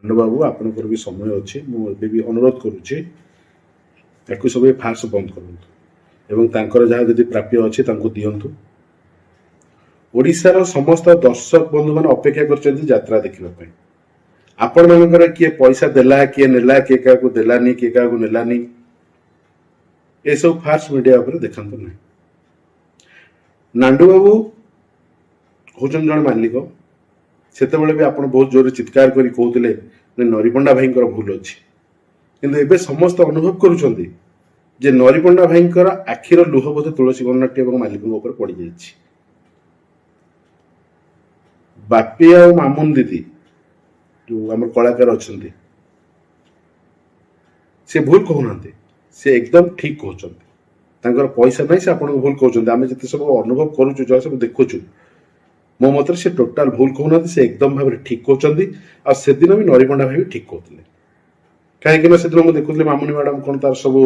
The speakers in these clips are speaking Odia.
ବାବୁ ଆପଣଙ୍କର ବି ସମୟ ଅଛି, ମୁଁ ଏବେ ବି ଅନୁରୋଧ କରୁଛି ତାକୁ ସବୁ ଫାର୍ସ ବନ୍ଦ କରନ୍ତୁ ଏବଂ ତାଙ୍କର ଯାହା ଯଦି ପ୍ରାପ୍ୟ ଅଛି ତାଙ୍କୁ ଦିଅନ୍ତୁ। ଓଡ଼ିଶାର ସମସ୍ତ ଦର୍ଶକ ବନ୍ଧୁମାନେ ଅପେକ୍ଷା କରିଛନ୍ତି ଯାତ୍ରା ଦେଖିବା ପାଇଁ। ଆପଣମାନଙ୍କର କିଏ ପଇସା ଦେଲା, କିଏ ନେଲା, କିଏ କାହାକୁ ଦେଲାନି, କିଏ କାହାକୁ ନେଲାନି, ଏସବୁ ଫାର୍ସ ମିଡିଆ ଉପରେ ଦେଖାନ୍ତୁ ନାହିଁ। ନାଣ୍ଡୁ ବାବୁ ହଉଛନ୍ତି ଜଣେ ମାଲିକ। ସେତେବେଳେ ବି ଆପଣ ବହୁତ ଜୋରରେ ଚିତ୍କାର କରି କହୁଥିଲେ ଯେ ନରିପଣ୍ଡା ଭାଇଙ୍କର ଭୁଲ ଅଛି, କିନ୍ତୁ ଏବେ ସମସ୍ତେ ଅନୁଭବ କରୁଛନ୍ତି ଯେ ନରିପଣ୍ଡା ଭାଇଙ୍କର ଆଖିର ଲୁହ ବୋଧେ ତୁଳସୀ ଗଣନାଟ୍ୟ ଏବଂ ମାଲିକଙ୍କ ଉପରେ ପଡ଼ିଯାଇଛି। ବାପି ଆଉ ମାମୁନ ଦିଦି ଯୋଉ ଆମର କଳାକାର ଅଛନ୍ତି, ସେ ଭୁଲ କହୁନାହାନ୍ତି, ସେ ଏକଦମ ଠିକ କହୁଛନ୍ତି। ତାଙ୍କର ପଇସା ନାହିଁ, ସେ ଆପଣଙ୍କୁ ଭୁଲ କହୁଛନ୍ତି। ଆମେ ଯେତେ ସବୁ ଅନୁଭବ କରୁଛୁ, ଯାହା ସବୁ ଦେଖୁଛୁ, ମୋ ମତରେ ସେ ଟୋଟାଲ ଭୁଲ କହୁନାହାନ୍ତି, ସେ ଏକଦମ ଭାବରେ ଠିକ କହୁଛନ୍ତି। ଆଉ ସେଦିନ ବି ନରିପଣ୍ଡା ଭାଇ ବି ଠିକ କହୁଥିଲେ, କାହିଁକି ନା ସେଦିନ ମୁଁ ଦେଖୁଥିଲି ମାମୁନି ମ୍ୟାଡାମ କଣ ତାର ସବୁ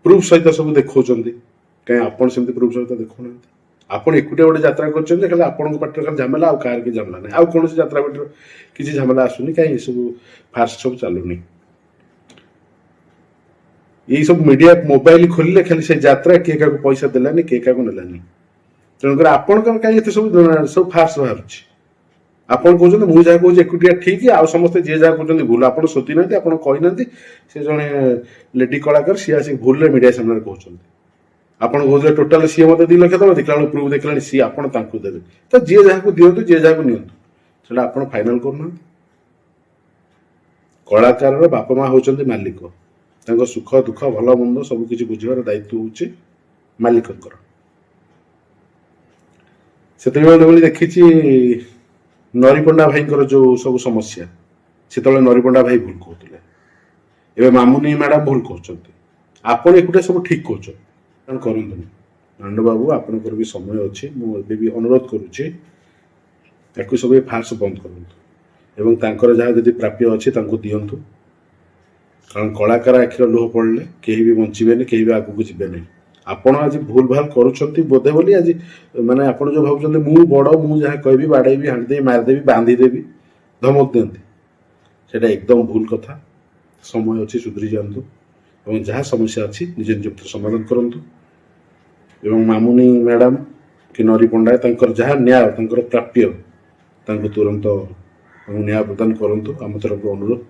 ପ୍ରୁଫ ସହିତ ସବୁ ଦେଖାଉଛନ୍ତି। କାହିଁ ଆପଣ ସେମିତି ପ୍ରୁଫ ସହିତ ଦେଖାଉନାହାନ୍ତି? ଆପଣ ଏକୁଟିଆ ଗୋଟେ ଯାତ୍ରା କରିଛନ୍ତି, ଖାଲି ଆପଣଙ୍କ ପାଟିରେ ଖାଲି ଝାମେଲା, ଆଉ କାହାର କିଛି ଝାମେଲା ନାହିଁ। ଆଉ କୌଣସି ଯାତ୍ରା ପାଟିରେ କିଛି ଝାମେଲା ଆସୁନି, କାହିଁ ଏସବୁ ଫାର୍ସ ସବୁ ଚାଲୁନି। ଏଇ ସବୁ ମିଡିଆ ମୋବାଇଲ ଖୋଲିଲେ ଖାଲି ସେ ଯାତ୍ରା, କିଏ କାହାକୁ ପଇସା ଦେଲାନି, କିଏ କାହାକୁ ନେଲାନି। ତେଣୁକରି ଆପଣଙ୍କର କାହିଁ ଏତେ ସବୁ ସବୁ ଫାର୍ସ ବାହାରୁଛି? ଆପଣ କହୁଛନ୍ତି ମୁଁ ଯାହା କହୁଛି ଏକୁଟିଆ ଠିକ, ଆଉ ସମସ୍ତେ ଯିଏ ଯାହା କହୁଛନ୍ତି ଭୁଲ। ଆପଣ ଶୋଧି ନାହାନ୍ତି, ଆପଣ କହିନାହାନ୍ତି ସେ ଜଣେ ଲେଡି କଳାକାର, ସିଏ ଆସିକି ଭୁଲରେ ମିଡିଆ ସାମ୍ନାରେ କହୁଛନ୍ତି। ଆପଣ କହୁଥିଲେ ଟୋଟାଲ ସିଏ ମତେ 2 ଲକ୍ଷ ଦେବ, ଦେଖିଲା ବେଳକୁ ପ୍ରୁଫ୍ ଦେଖିଲାଣି ସିଏ ଆପଣ ତାଙ୍କୁ ଦେବେ। ତ ଯିଏ ଯାହାକୁ ଦିଅନ୍ତୁ, ଯିଏ ଯାହାକୁ ନିଅନ୍ତୁ, ସେଟା ଆପଣ ଫାଇନାଲ କରୁନାହାନ୍ତି। କଳାକାରର ବାପା ମା ହଉଛନ୍ତି ମାଲିକ, ତାଙ୍କ ସୁଖ ଦୁଃଖ ଭଲ ମନ୍ଦ ସବୁ କିଛି ବୁଝିବାର ଦାୟିତ୍ୱ ହଉଛି ମାଲିକଙ୍କର। ସେତେବେଳେ ଦେଖିଛି ନରିପଣ୍ଡା ଭାଇଙ୍କର ଯୋଉ ସବୁ ସମସ୍ୟା, ସେତେବେଳେ ନରିପଣ୍ଡା ଭାଇ ଭୁଲ କହୁଥିଲେ, ଏବେ ମାମୁନି ମ୍ୟାଡାମ ଭୁଲ କହୁଛନ୍ତି, ଆପଣ ଏକୁଟିଆ ସବୁ ଠିକ କହୁଛନ୍ତି। କଣ କରନ୍ତୁନି। ନାଣ୍ଡୁ ବାବୁ ଆପଣଙ୍କର ବି ସମୟ ଅଛି, ମୁଁ ଏବେ ବି ଅନୁରୋଧ କରୁଛି ତାକୁ ସବୁ ଫାର୍ସ ବନ୍ଦ କରନ୍ତୁ ଏବଂ ତାଙ୍କର ଯାହା ଯଦି ପ୍ରାପ୍ୟ ଅଛି ତାଙ୍କୁ ଦିଅନ୍ତୁ। କାରଣ କଳାକାର ଆଖିର ଲୁହ ପଡ଼ିଲେ କେହି ବି ବଞ୍ଚିବେନି, କେହି ବି ଆଗକୁ ଯିବେ ନାହିଁ। ଆପଣ ଆଜି ଭୁଲ ଭାଲ କରୁଛନ୍ତି ବୋଧେ ବୋଲି ଆଜି ମାନେ ଆପଣ ଯୋଉ ଭାବୁଛନ୍ତି ମୁଁ ବଡ, ମୁଁ ଯାହା କହିବି ବାଡେଇବି, ହାଣିଦେବି, ମାରିଦେବି, ବାନ୍ଧିଦେବି, ଧମକ ଦିଅନ୍ତି, ସେଟା ଏକଦମ ଭୁଲ କଥା। ସମୟ ଅଛି, ସୁଧରି ଯାଆନ୍ତୁ ଏବଂ ଯାହା ସମସ୍ୟା ଅଛି ନିଜ ନିଜ ଭିତରେ ସମାଧାନ କରନ୍ତୁ। ଏବଂ ମାମୁନି ମ୍ୟାଡାମ କି ନରି ପଣ୍ଡା ତାଙ୍କର ଯାହା ନ୍ୟାୟ, ତାଙ୍କର ପ୍ରାପ୍ୟ, ତାଙ୍କୁ ତୁରନ୍ତ ନ୍ୟାୟ ପ୍ରଦାନ କରନ୍ତୁ, ଆମ ତରଫରୁ ଅନୁରୋଧ।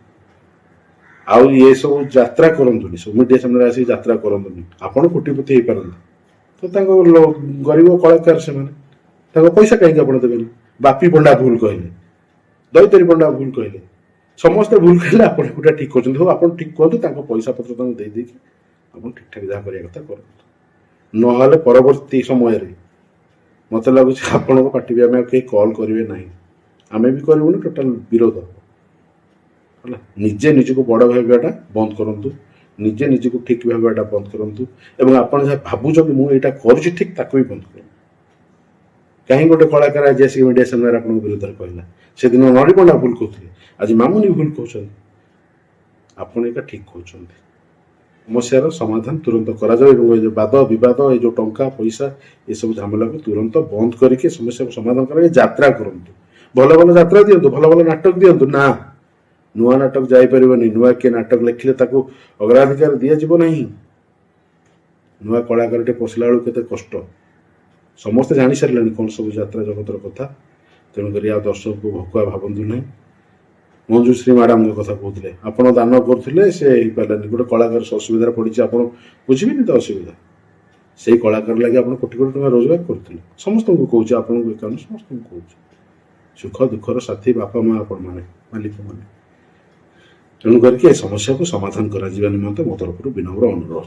ଆଉ ଇଏ ସବୁ ଯାତ୍ରା କରନ୍ତୁନି, ସବୁ ମିଡିଆ ସାମ୍ନାରେ ଆସିକି ଯାତ୍ରା କରନ୍ତୁନି। ଆପଣ କୋଟିପତି ହେଇପାରନ୍ତି, ତ ତାଙ୍କ ଗରିବ କଳାକାର ସେମାନେ, ତାଙ୍କ ପଇସା କାହିଁକି ଆପଣ ଦେବେନି? ବାପି ପଣ୍ଡା ଭୁଲ କହିଲେ, ଦୈତାରୀ ପଣ୍ଡା ଭୁଲ କହିଲେ, ସମସ୍ତେ ଭୁଲ କହିଲେ, ଆପଣ ଏକୁଟିଆ ଠିକ କରୁଛନ୍ତି। ହଉ ଆପଣ ଠିକ କୁହନ୍ତୁ, ତାଙ୍କ ପଇସା ପତ୍ର ତାଙ୍କୁ ଦେଇଦେଇକି ଆପଣ ଠିକ ଠାକ ଯାହା କରିବା କଥା କରନ୍ତୁ। ନହେଲେ ପରବର୍ତ୍ତୀ ସମୟରେ ମତେ ଲାଗୁଛି ଆପଣଙ୍କ ପାର୍ଟି ବି ଆମେ ଆଉ କେହି କଲ୍ କରିବେ ନାହିଁ, ଆମେ ବି କରିବୁନି, ଟୋଟାଲ ବିରୋଧ ହେଲା। ନିଜେ ନିଜକୁ ବଡ ଭାବିବାଟା ବନ୍ଦ କରନ୍ତୁ, ନିଜେ ନିଜକୁ ଠିକ ଭାବିବାଟା ବନ୍ଦ କରନ୍ତୁ ଏବଂ ଆପଣ ଯାହା ଭାବୁଛନ୍ତି ମୁଁ ଏଇଟା କରୁଛି ଠିକ, ତାକୁ ବି ବନ୍ଦ କରନ୍ତୁ। କାହିଁକି ଗୋଟେ କଳାକାର ଆଜି ଆସିକି ମିଡିଆ ସାମ୍ନାରେ ଆପଣଙ୍କ ବିରୋଧରେ କହିଲା? ସେଦିନ ନରିପଣ୍ଡା ଭୁଲ କହୁଥିଲେ, ଆଜି ମାମୁନି ଭୁଲ କହୁଛନ୍ତି, ଆପଣ ଏଇଟା ଠିକ କହୁଛନ୍ତି। ସମସ୍ୟାର ସମାଧାନ ତୁରନ୍ତ କରାଯାଉ ଏବଂ ଏ ଯୋଉ ବାଦ ବିବାଦ, ଏ ଯୋଉ ଟଙ୍କା ପଇସା ଏସବୁ ଝାମେଲାକୁ ତୁରନ୍ତ ବନ୍ଦ କରିକି ସମସ୍ୟାକୁ ସମାଧାନ କରାଯାଇ ଯାତ୍ରା କରନ୍ତୁ। ଭଲ ଭଲ ଯାତ୍ରା ଦିଅନ୍ତୁ, ଭଲ ଭଲ ନାଟକ ଦିଅନ୍ତୁ। ନା, ନୂଆ ନାଟକ ଯାଇପାରିବନି। ନୂଆ କିଏ ନାଟକ ଲେଖିଲେ ତାକୁ ଅଗ୍ରାଧିକାର ଦିଆଯିବ ନାହିଁ। ନୂଆ କଳାକାରଟେ ପଶିଲା ବେଳକୁ କେତେ କଷ୍ଟ, ସମସ୍ତେ ଜାଣିସାରିଲେଣି କଣ ସବୁ ଯାତ୍ରା ଜଗତର କଥା। ତେଣୁକରି ଆଉ ଦର୍ଶକଙ୍କୁ ଭକୁଆ ଭାବନ୍ତୁ ନାହିଁ। ମଞ୍ଜୁଶ୍ରୀ ମ୍ୟାଡାମଙ୍କ କଥା କହୁଥିଲେ, ଆପଣ ଦାନ କରୁଥିଲେ, ସେ ହେଇପାରିଲାନି। ଗୋଟେ କଳାକାର ଅସୁବିଧାରେ ପଡିଛି, ଆପଣ ବୁଝିବେନି ତ ଅସୁବିଧା? ସେଇ କଳାକାର ଲାଗି ଆପଣ କୋଟି କୋଟି ଟଙ୍କା ରୋଜଗାର କରୁଥିଲେ। ସମସ୍ତଙ୍କୁ କହୁଛି, ଆପଣଙ୍କୁ ଏକା ନୁହେଁ, ସମସ୍ତଙ୍କୁ କହୁଛି। ସୁଖ ଦୁଃଖର ସାଥୀ ବାପା ମା ଆପଣ ମାନେ, ମାଲିକ ମାନେ। ତେଣୁ କରିକି ଏ ସମସ୍ୟାକୁ ସମାଧାନ କରାଯିବା ନିମନ୍ତେ ମୋ ତରଫରୁ ବିନମ୍ର ଅନୁରୋଧ।